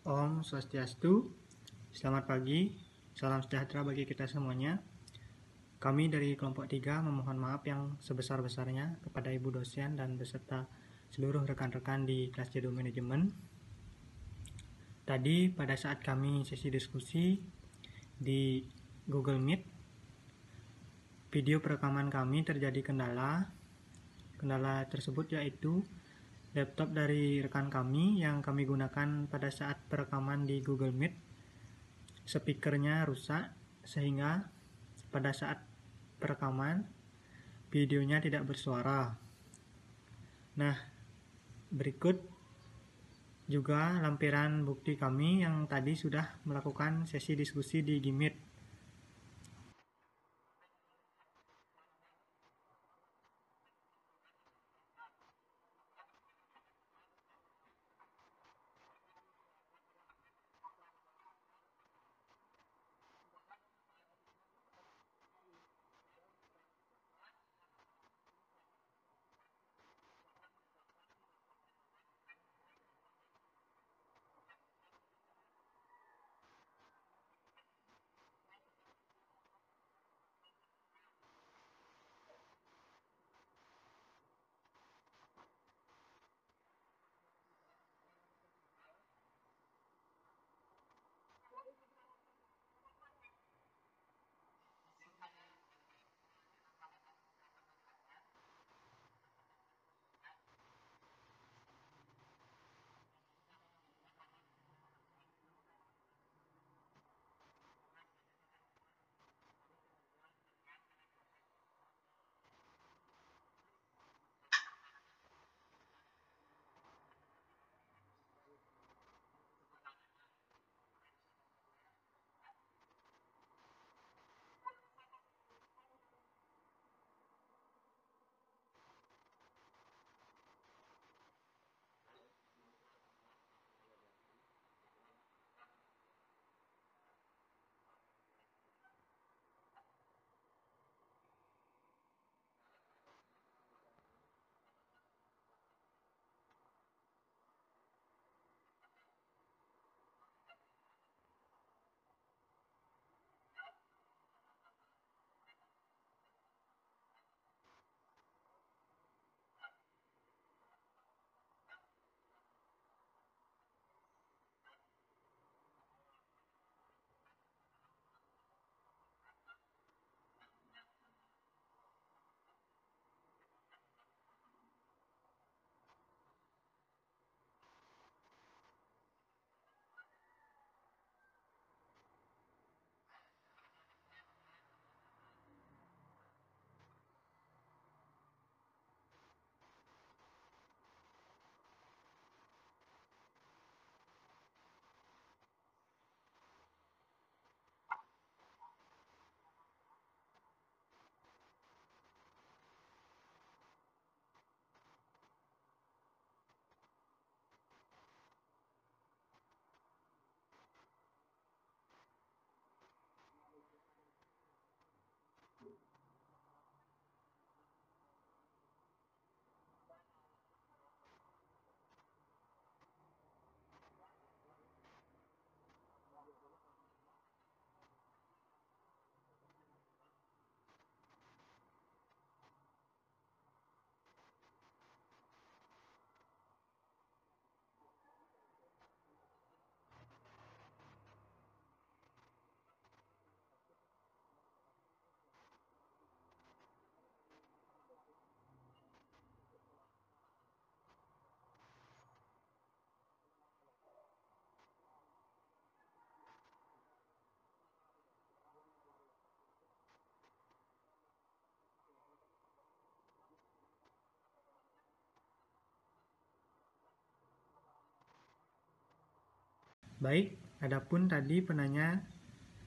Om Swastiastu, selamat pagi, salam sejahtera bagi kita semuanya. Kami dari kelompok 3 memohon maaf yang sebesar-besarnya kepada Ibu dosen dan beserta seluruh rekan-rekan di kelas Jadu Manajemen. Tadi pada saat kami sesi diskusi di Google Meet, video perekaman kami terjadi kendala. Kendala tersebut yaitu laptop dari rekan kami yang kami gunakan pada saat perekaman di Google Meet, speakernya rusak sehingga pada saat perekaman videonya tidak bersuara. Nah, berikut juga lampiran bukti kami yang tadi sudah melakukan sesi diskusi di Gmeet. Baik, adapun tadi penanya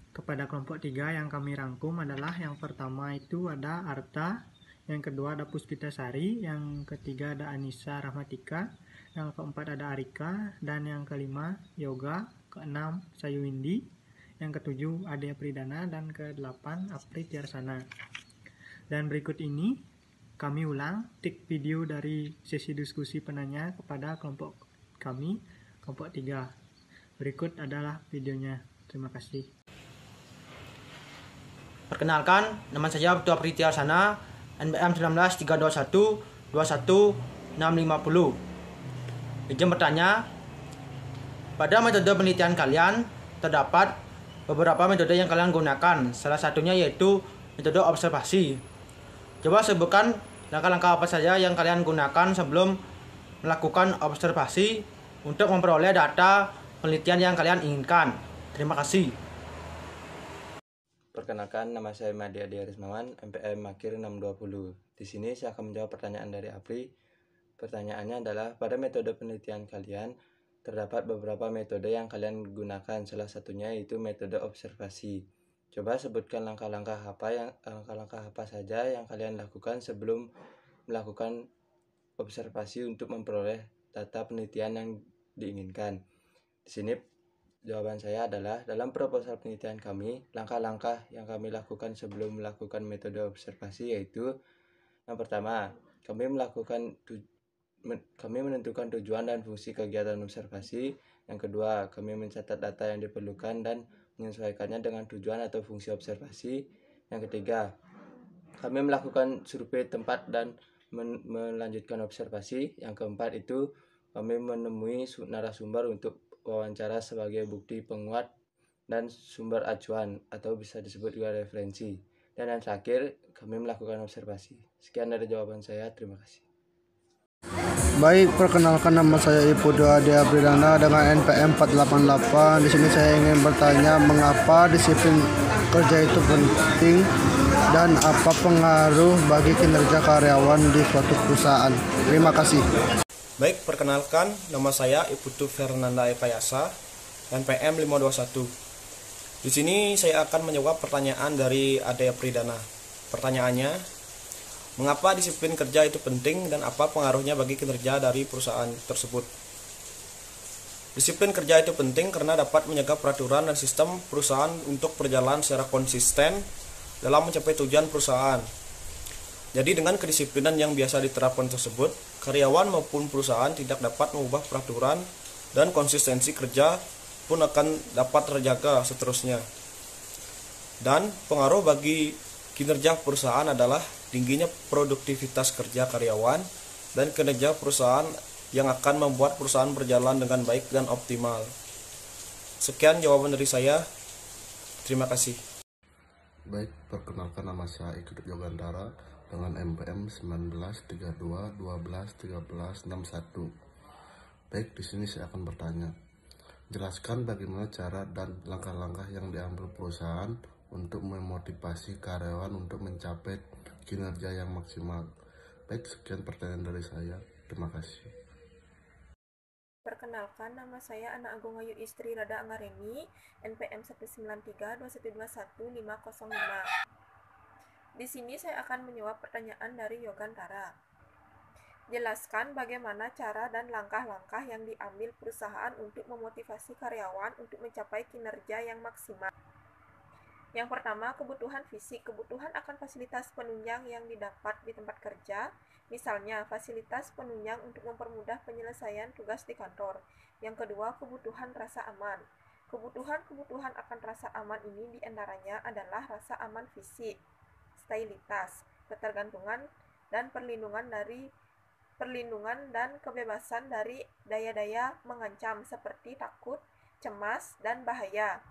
kepada kelompok 3 yang kami rangkum adalah yang pertama itu ada Arta, yang kedua ada Puspitasari, yang ketiga ada Anissa Rahmatika, yang keempat ada Arika, dan yang kelima Yoga, keenam Sayuwindi, yang ketujuh Ade Pridana, dan kedelapan Apri Tiarsana. Dan berikut ini kami ulang tik video dari sesi diskusi penanya kepada kelompok kami, kelompok 3. Berikut adalah videonya. Terima kasih. Perkenalkan, nama saya Abdul Apriti Arsana, NPM 19321 21650. Izin bertanya, pada metode penelitian kalian terdapat beberapa metode yang kalian gunakan. Salah satunya yaitu metode observasi. Coba sebutkan langkah-langkah apa saja yang kalian gunakan sebelum melakukan observasi untuk memperoleh data penelitian yang kalian inginkan. Terima kasih. Perkenalkan, nama saya Madi Adi Arismawan, MPM Makir 620. Di sini saya akan menjawab pertanyaan dari Apri. Pertanyaannya adalah, pada metode penelitian kalian, terdapat beberapa metode yang kalian gunakan. Salah satunya yaitu metode observasi. Coba sebutkan langkah-langkah apa saja yang kalian lakukan sebelum melakukan observasi untuk memperoleh data penelitian yang diinginkan. Di sini jawaban saya adalah, dalam proposal penelitian kami, langkah-langkah yang kami lakukan sebelum melakukan metode observasi yaitu, yang pertama, kami menentukan tujuan dan fungsi kegiatan observasi. Yang kedua, kami mencatat data yang diperlukan dan menyesuaikannya dengan tujuan atau fungsi observasi. Yang ketiga, kami melakukan survei tempat dan melanjutkan observasi. Yang keempat itu, kami menemui narasumber untuk wawancara sebagai bukti penguat dan sumber acuan atau bisa disebut juga referensi. Dan yang terakhir, kami melakukan observasi. Sekian dari jawaban saya, terima kasih. Baik, perkenalkan, nama saya Iputu Adi Apridana dengan NPM 488. Di sini saya ingin bertanya, mengapa disiplin kerja itu penting dan apa pengaruh bagi kinerja karyawan di suatu perusahaan. Terima kasih. Baik, perkenalkan, nama saya Iputu Fernanda Ekayasa, NPM 521. Di sini saya akan menjawab pertanyaan dari Ade Apridana. Pertanyaannya, mengapa disiplin kerja itu penting dan apa pengaruhnya bagi kinerja dari perusahaan tersebut? Disiplin kerja itu penting karena dapat menjaga peraturan dan sistem perusahaan untuk berjalan secara konsisten dalam mencapai tujuan perusahaan. Jadi dengan kedisiplinan yang biasa diterapkan tersebut, karyawan maupun perusahaan tidak dapat mengubah peraturan dan konsistensi kerja pun akan dapat terjaga seterusnya. Dan pengaruh bagi kinerja perusahaan adalah tingginya produktivitas kerja karyawan dan kinerja perusahaan yang akan membuat perusahaan berjalan dengan baik dan optimal. Sekian jawaban dari saya. Terima kasih. Baik, perkenalkan, nama saya Ikut Yogandara dengan MPM 1932 12 13 61. Baik, di sini saya akan bertanya. Jelaskan bagaimana cara dan langkah-langkah yang diambil perusahaan untuk memotivasi karyawan untuk mencapai kinerja yang maksimal. Baik, sekian pertanyaan dari saya. Terima kasih. Perkenalkan, nama saya Ana Agung Ayu Istri Rada Angareni, NPM 19321211505. Di sini saya akan menjawab pertanyaan dari Yogantara. Jelaskan bagaimana cara dan langkah-langkah yang diambil perusahaan untuk memotivasi karyawan untuk mencapai kinerja yang maksimal. Yang pertama, kebutuhan fisik. Kebutuhan akan fasilitas penunjang yang didapat di tempat kerja, misalnya fasilitas penunjang untuk mempermudah penyelesaian tugas di kantor. Yang kedua, kebutuhan rasa aman. Kebutuhan akan rasa aman ini diantaranya adalah rasa aman fisik, stabilitas, ketergantungan, dan perlindungan dan kebebasan dari daya-daya mengancam seperti takut, cemas, dan bahaya.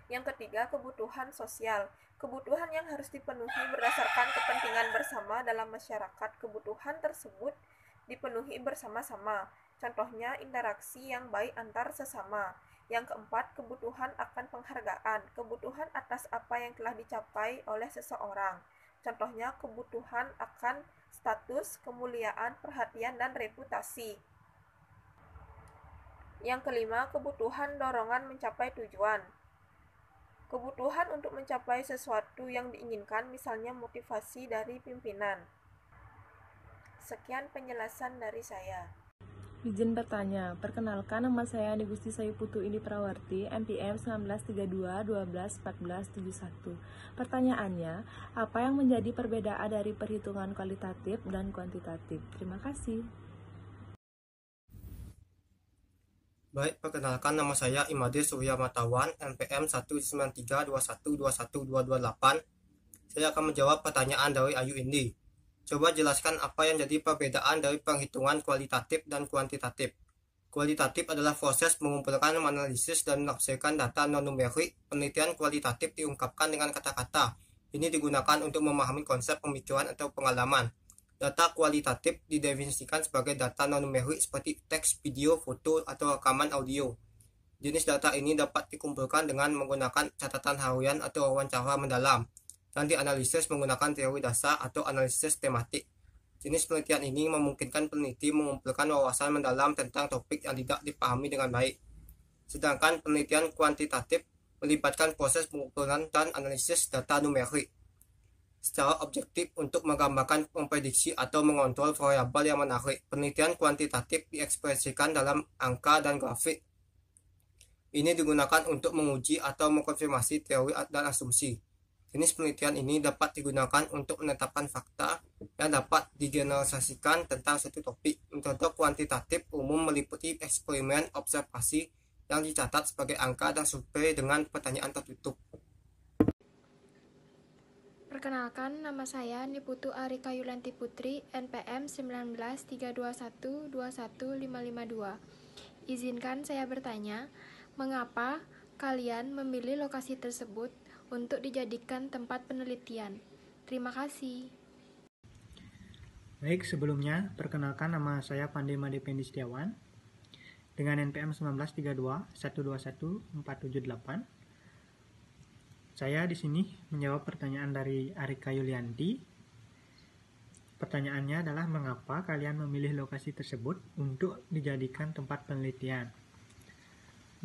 Yang ketiga, kebutuhan sosial. Kebutuhan yang harus dipenuhi berdasarkan kepentingan bersama dalam masyarakat. Kebutuhan tersebut dipenuhi bersama-sama. Contohnya, interaksi yang baik antar sesama. Yang keempat, kebutuhan akan penghargaan. Kebutuhan atas apa yang telah dicapai oleh seseorang. Contohnya, kebutuhan akan status, kemuliaan, perhatian, dan reputasi. Yang kelima, kebutuhan dorongan mencapai tujuan. Kebutuhan untuk mencapai sesuatu yang diinginkan, misalnya motivasi dari pimpinan. Sekian penjelasan dari saya. Izin bertanya, perkenalkan, nama saya Andi Gusti Sayuputu Indi Prawarti, MPM 1932 12 14 71. Pertanyaannya, apa yang menjadi perbedaan dari perhitungan kualitatif dan kuantitatif? Terima kasih. Baik, perkenalkan nama saya Imade Surya Matawan, NPM 19321212228. Saya akan menjawab pertanyaan dari Ayu Indi. Coba jelaskan apa yang jadi perbedaan dari penghitungan kualitatif dan kuantitatif. Kualitatif adalah proses mengumpulkan, menganalisis, dan menafsirkan data non-numerik. Penelitian kualitatif diungkapkan dengan kata-kata. Ini digunakan untuk memahami konsep pemicuan atau pengalaman. Data kualitatif didefinisikan sebagai data non-numerik seperti teks, video, foto, atau rekaman audio. Jenis data ini dapat dikumpulkan dengan menggunakan catatan harian atau wawancara mendalam, dan dianalisis menggunakan teori dasar atau analisis tematik. Jenis penelitian ini memungkinkan peneliti mengumpulkan wawasan mendalam tentang topik yang tidak dipahami dengan baik. Sedangkan penelitian kuantitatif melibatkan proses pengumpulan dan analisis data numerik secara objektif untuk menggambarkan, memprediksi, atau mengontrol variabel yang menarik. Penelitian kuantitatif diekspresikan dalam angka dan grafik. Ini digunakan untuk menguji atau mengkonfirmasi teori dan asumsi. Jenis penelitian ini dapat digunakan untuk menetapkan fakta yang dapat digeneralisasikan tentang suatu topik. Contoh kuantitatif umum meliputi eksperimen observasi yang dicatat sebagai angka dan survei dengan pertanyaan tertutup. Perkenalkan, nama saya Niputu Arika Yulanti Putri, NPM 19321215552. Izinkan saya bertanya, mengapa kalian memilih lokasi tersebut untuk dijadikan tempat penelitian? Terima kasih. Baik, sebelumnya perkenalkan nama saya Pandey Madependi Setiawan dengan NPM 192121478. Saya di sini menjawab pertanyaan dari Arika Yulianti. Pertanyaannya adalah mengapa kalian memilih lokasi tersebut untuk dijadikan tempat penelitian.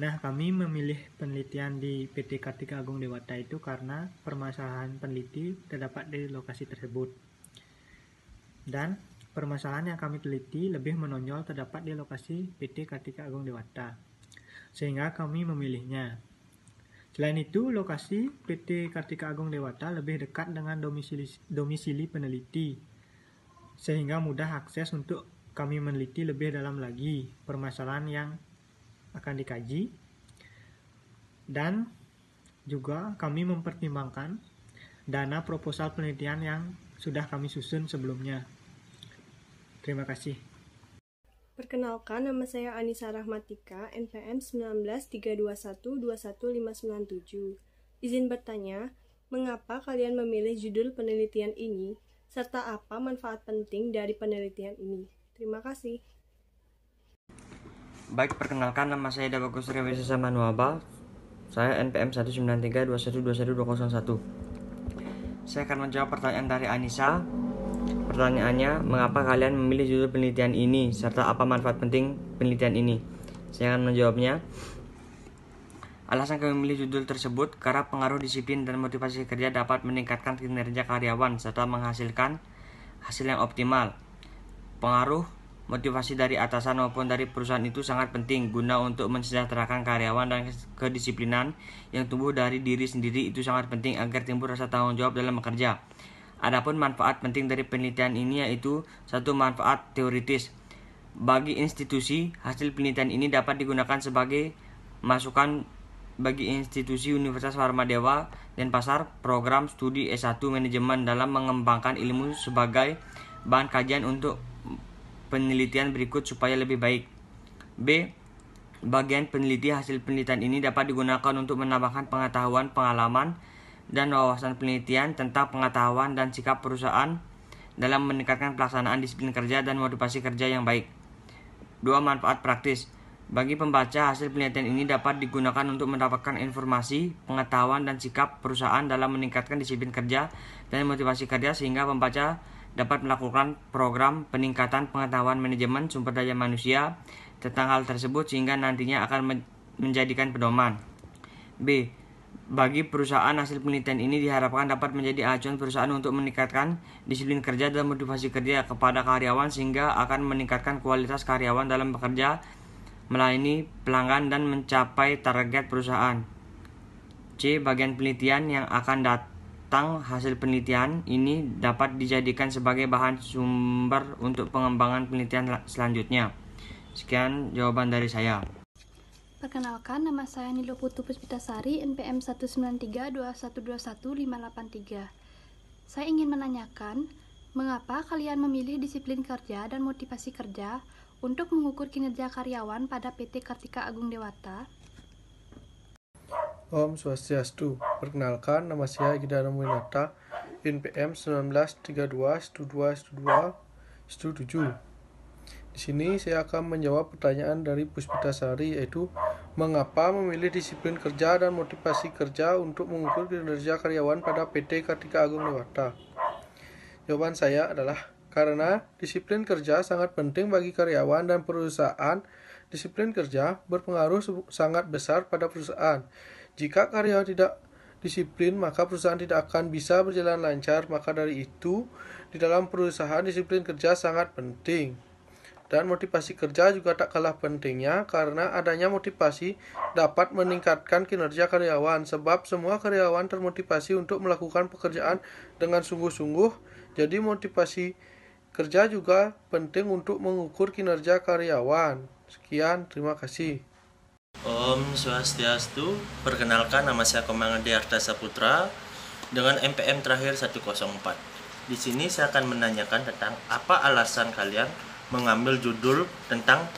Nah, kami memilih penelitian di PT Kartika Agung Dewata itu karena permasalahan peneliti terdapat di lokasi tersebut. Dan permasalahan yang kami teliti lebih menonjol terdapat di lokasi PT Kartika Agung Dewata, sehingga kami memilihnya. Selain itu, lokasi PT Kartika Agung Dewata lebih dekat dengan domisili peneliti, sehingga mudah akses untuk kami meneliti lebih dalam lagi permasalahan yang akan dikaji. Dan juga kami mempertimbangkan dana proposal penelitian yang sudah kami susun sebelumnya. Terima kasih. Perkenalkan, nama saya Anissa Rahmatika, NPM 19321215597. Izin bertanya, mengapa kalian memilih judul penelitian ini, serta apa manfaat penting dari penelitian ini? Terima kasih. Baik, perkenalkan, nama saya Dabagus Rewisa Manuaba. Saya NPM 19321212201. Saya akan menjawab pertanyaan dari Anissa. Pertanyaannya, mengapa kalian memilih judul penelitian ini, serta apa manfaat penting penelitian ini? Saya akan menjawabnya. Alasan kami memilih judul tersebut karena pengaruh disiplin dan motivasi kerja dapat meningkatkan kinerja karyawan serta menghasilkan hasil yang optimal. Pengaruh motivasi dari atasan maupun dari perusahaan itu sangat penting guna untuk mensejahterakan karyawan, dan kedisiplinan yang tumbuh dari diri sendiri itu sangat penting agar timbul rasa tanggung jawab dalam bekerja. Adapun manfaat penting dari penelitian ini yaitu satu, manfaat teoritis. Bagi institusi, hasil penelitian ini dapat digunakan sebagai masukan bagi institusi Universitas Warmadewa Denpasar program studi S1 manajemen dalam mengembangkan ilmu sebagai bahan kajian untuk penelitian berikut supaya lebih baik. B. Bagian peneliti, hasil penelitian ini dapat digunakan untuk menambahkan pengetahuan, pengalaman, dan wawasan penelitian tentang pengetahuan dan sikap perusahaan dalam meningkatkan pelaksanaan disiplin kerja dan motivasi kerja yang baik. 2. Manfaat praktis. Bagi pembaca, hasil penelitian ini dapat digunakan untuk mendapatkan informasi, pengetahuan, dan sikap perusahaan dalam meningkatkan disiplin kerja dan motivasi kerja, sehingga pembaca dapat melakukan program peningkatan pengetahuan manajemen sumber daya manusia tentang hal tersebut sehingga nantinya akan menjadikan pedoman. B. Bagi perusahaan, hasil penelitian ini diharapkan dapat menjadi acuan perusahaan untuk meningkatkan disiplin kerja dan motivasi kerja kepada karyawan sehingga akan meningkatkan kualitas karyawan dalam bekerja, melayani pelanggan, dan mencapai target perusahaan. C. Bagian penelitian yang akan datang hasil penelitian ini dapat dijadikan sebagai bahan sumber untuk pengembangan penelitian selanjutnya. Sekian jawaban dari saya. Perkenalkan, nama saya Nilo Putu Puspitasari, NPM 19321215883. Saya ingin menanyakan, mengapa kalian memilih disiplin kerja dan motivasi kerja untuk mengukur kinerja karyawan pada PT Kartika Agung Dewata? Om Swastiastu. Perkenalkan, nama saya Gidana Winata, NPM 1932-2-7. Di sini saya akan menjawab pertanyaan dari Puspitasari, yaitu mengapa memilih disiplin kerja dan motivasi kerja untuk mengukur kinerja karyawan pada PT Kartika Agung Dewata. Jawaban saya adalah karena disiplin kerja sangat penting bagi karyawan dan perusahaan. Disiplin kerja berpengaruh sangat besar pada perusahaan. Jika karyawan tidak disiplin, maka perusahaan tidak akan bisa berjalan lancar. Maka dari itu, di dalam perusahaan disiplin kerja sangat penting. Dan motivasi kerja juga tak kalah pentingnya, karena adanya motivasi dapat meningkatkan kinerja karyawan. Sebab semua karyawan termotivasi untuk melakukan pekerjaan dengan sungguh-sungguh. Jadi motivasi kerja juga penting untuk mengukur kinerja karyawan. Sekian, terima kasih. Om Swastiastu. Perkenalkan, nama saya Komangade Arta Saputra dengan MPM terakhir 104. Di sini saya akan menanyakan tentang apa alasan kalian mengambil judul tentang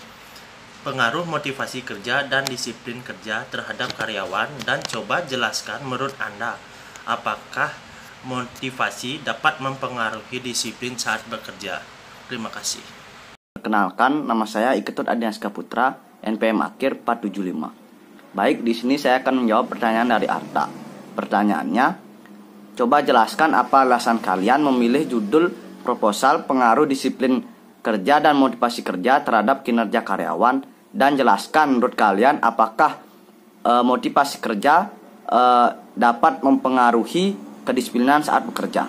pengaruh motivasi kerja dan disiplin kerja terhadap karyawan, dan coba jelaskan menurut Anda apakah motivasi dapat mempengaruhi disiplin saat bekerja. Terima kasih. Perkenalkan, nama saya Iketut Adiaska Putra, NPM akhir 475. Baik, di sini saya akan menjawab pertanyaan dari Arta. Pertanyaannya, coba jelaskan apa alasan kalian memilih judul proposal pengaruh disiplin kerja dan motivasi kerja terhadap kinerja karyawan, dan jelaskan menurut kalian apakah motivasi kerja dapat mempengaruhi kedisiplinan saat bekerja.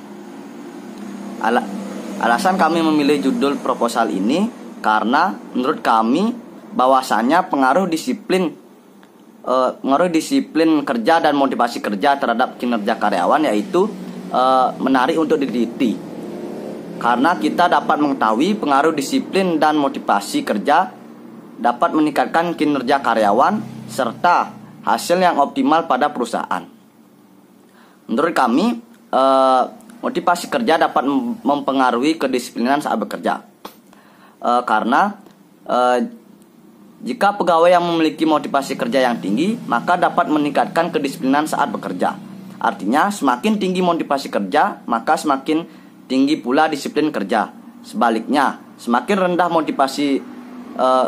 Alasan kami memilih judul proposal ini karena menurut kami bahwasannya pengaruh disiplin kerja dan motivasi kerja terhadap kinerja karyawan yaitu menarik untuk diteliti. Karena kita dapat mengetahui pengaruh disiplin dan motivasi kerja dapat meningkatkan kinerja karyawan serta hasil yang optimal pada perusahaan. Menurut kami, motivasi kerja dapat mempengaruhi kedisiplinan saat bekerja. Karena jika pegawai yang memiliki motivasi kerja yang tinggi, maka dapat meningkatkan kedisiplinan saat bekerja. Artinya, semakin tinggi motivasi kerja, maka semakin tinggi pula disiplin kerja. Sebaliknya, semakin rendah motivasi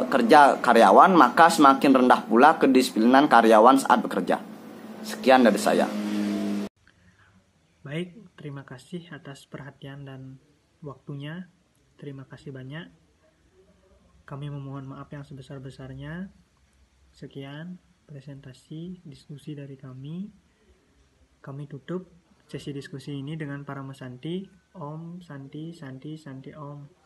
kerja karyawan, maka semakin rendah pula kedisiplinan karyawan saat bekerja. Sekian dari saya. Baik, terima kasih atas perhatian dan waktunya. Terima kasih banyak. Kami memohon maaf yang sebesar-besarnya. Sekian presentasi diskusi dari kami. Kami tutup sesi diskusi ini dengan para mesanti. Om Santi Santi Santi Om.